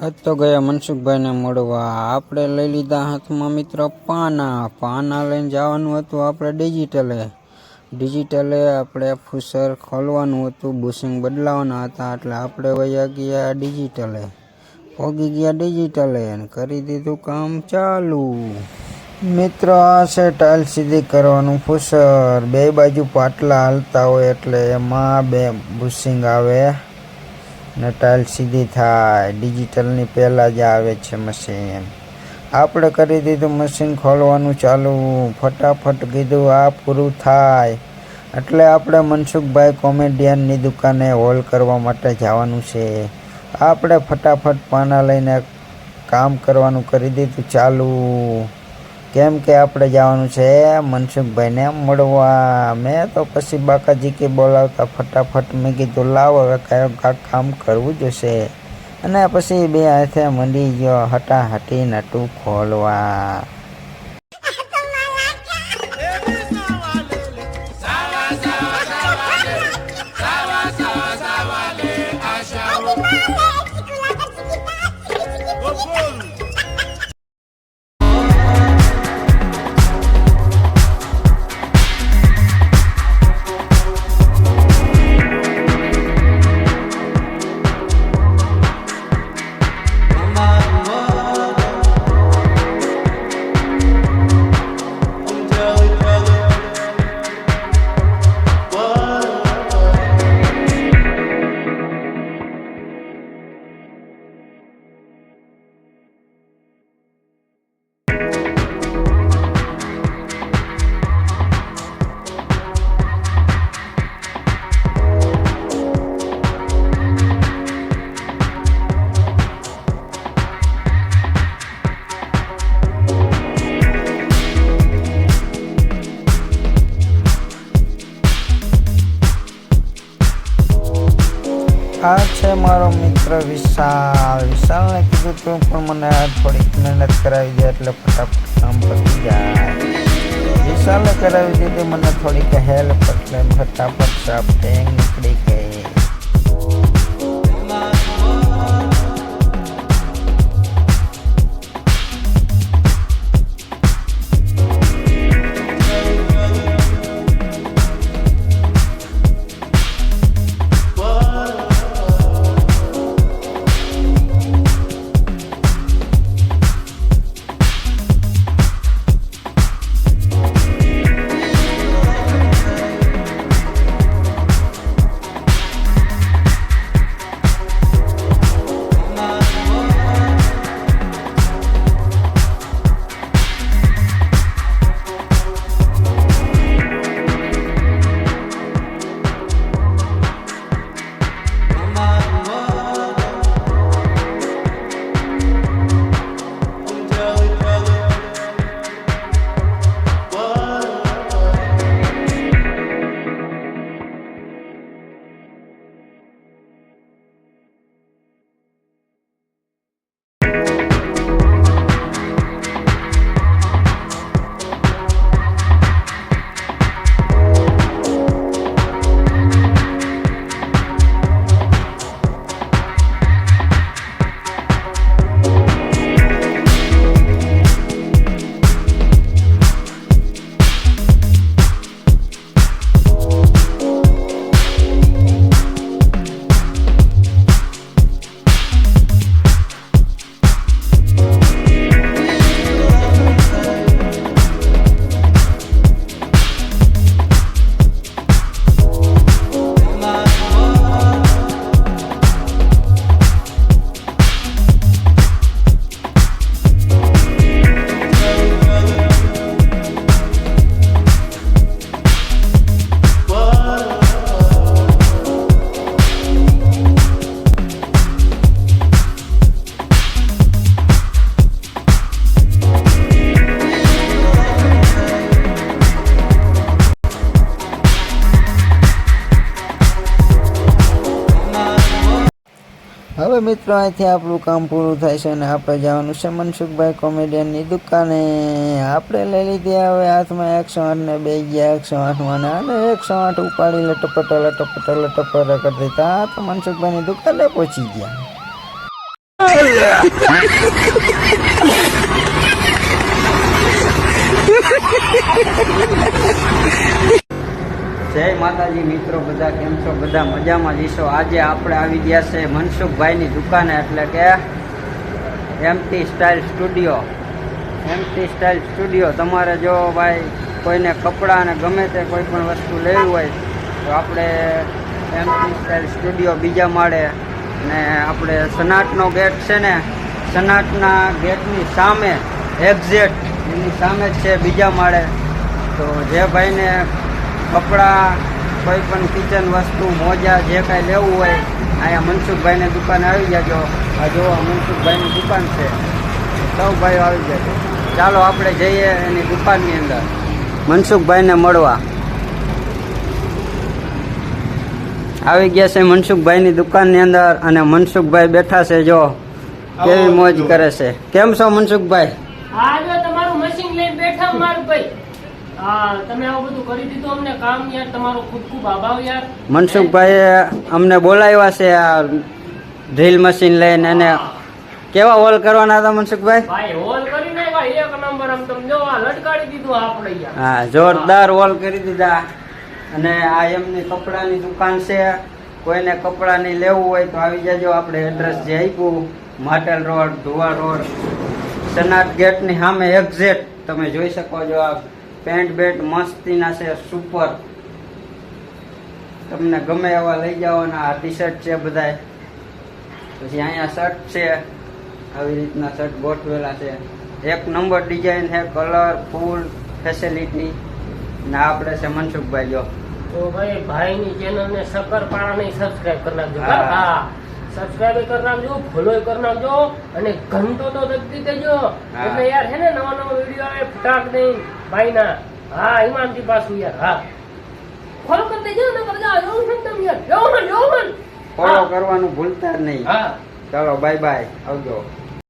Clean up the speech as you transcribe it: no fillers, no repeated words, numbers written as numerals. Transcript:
આજ તો ગયા મનસુખભાઈને મળવા આપણે લઈ લીધા હાથમાં મિત્ર પાના લઈને જવાનું હતું આપણે ડિજિટલે આપણે ફૂસર ખોલવાનું હતું, બુશિંગ બદલાવાના હતા, એટલે આપણે વયા ગયા ડિજિટલે, પોગી ગયા ડિજિટલે અને કરી દીધું કામ ચાલુ. મિત્રો આ છે ટાઇલ સીધી કરવાનું ફૂસર, બે બાજુ પાટલા હાલતા હોય એટલે એમાં બે બુશિંગ આવે ને ટાઇલ સીધી થાય. ડિજિટલની પહેલાં જ આવે છે મશીન. આપણે કરી દીધું મશીન ખોલવાનું ચાલુ, ફટાફટ કીધું આ પૂરું થાય એટલે આપણે મનસુખભાઈ કોમેડિયનની દુકાને હોલ કરવા માટે જવાનું છે. આપણે ફટાફટ પાના લઈને કામ કરવાનું કરી દીધું ચાલુ, કેમ કે આપણે જવાનું છે મનસુખભાઈને મળવા. મેં તો પછી બાકાજી કે બોલાવતા ફટાફટ મેં કીધું લાવો હવે કાંઈક કામ કરવું જોશે, અને પછી બે હાથે મંડી ગયો હટાહટી નટું ખોલવા. આ છે મારો મિત્ર વિશાલને કીધું તું પણ મને થોડીક મહેનત કરાવી દે એટલે ફટાફટ કામ પતી જાય. વિશાલે કરાવી દીધી મને થોડીક હેલ્પ એટલે ફટાફટ સાફ ટેંગ નીકળી ગઈ. હવે મિત્રો અહીંથી આપણું કામ પૂરું થાય છે અને આપણે જવાનું છે મનસુખભાઈ કોમેડિયનની દુકાને. આપણે લઈ લીધી હવે હાથમાં 108 ને બે ગયા 108 અને 108 ઉપાડી લટપટ કરી દીધા તો મનસુખભાઈની દુકાને પહોંચી ગયા. જય માતાજી મિત્રો, બધા કેમ છો? બધા મજામાં જઈશો. આજે આપણે આવી ગયા છે મનસુખભાઈની દુકાને, એટલે કે MT style studio. MT style studio. તમારે જો ભાઈ કોઈને કપડાં અને ગમે તે કોઈ પણ વસ્તુ લેવી હોય તો આપણે એમટી સ્ટાઇલ સ્ટુડિયો બીજા માળે, ને આપણે સનાટનો ગેટ છે ને, સનાટના ગેટની સામે એક્ઝેક્ટ એની સામે જ છે બીજા માળે. તો જે ભાઈને કપડાં, કોઈ પણ કિચન વસ્તુ, મોજા જે કાંઈ લેવું હોય અહીંયા મનસુખભાઈને દુકાને આવી જાજો. આ જો મનસુખભાઈની દુકાન છે, સૌ ભાઈઓ આવી જાજો. ચાલો આપણે જઈએ એની દુકાનની અંદર મનસુખભાઈને મળવા. આવી ગયા છે મનસુખભાઈની દુકાનની અંદર અને મનસુખભાઈ બેઠા છે. જો કેવી મોજ કરે છે. કેમ છો મનસુખભાઈ? હા, જો તમારું મશીન લઈને બેઠા મારું ભાઈ. હા, તમે આવું બધું કરી દીધું અમને કામ. યાર તમારો ખૂબ ખૂબ આભાર યાર. મનસુખભાઈએ અમને બોલાવ્યા છે આ ડ્રીલ મશીન લઈને. અને કેવા હોલ કરવાના હતા મનસુખભાઈ? ભાઈ હોલ કરી નાખ્યા એક નંબર. આમ તમે જો આ લટકાડી દીધું આપણે યાર. હા, જોરદાર હોલ કરી દીધા. અને આ એમની કપડાની દુકાન છે. કોઈને કપડાની લેવું હોય તો આવી જાજો. આપણે એડ્રેસ જે આપ્યું, માટેલ રોડ, ધુવા રોડ, સનાટ ગેટની સામે એક્ઝેક્ટ તમે જોઈ શકો છો. આ પેન્ટ બેટ મસ્તીના છે, સુપર. તમને ગમે એવા લઈ જાઓ. ને આ ટી શર્ટ છે બધાય. પછી અહીંયા શર્ટ છે, આવી રીતના શર્ટ ગોઠવેલા છે. એક નંબર ડિઝાઇન છે, કલર, ફૂલ, ફેસિલિટી. ને આપણે છે મનસુખભાઈ. જો તો ભાઈ ભાઈની ચેનલને શક્કરપારાને સબસ્ક્રાઇબ કરી નાખજો. હા, સબસ્ક્રાઇબ કરી નાખજો, ફોલો કરી નાખજો અને ઘંટો તો દબી દેજો. એટલે યાર હે ને નવા નવા વિડીયો આવે ફટાક દઈ ભાઈના. હા, ઈમાનથી પાછું યાર. હા, ફોલો કરી દેજો ને કરજો. જોઉં છું તમે યાર. જોઉં ફોલો કરવાનું ભૂલતા જ નહીં. હા, ચાલો બાય બાય, આવજો.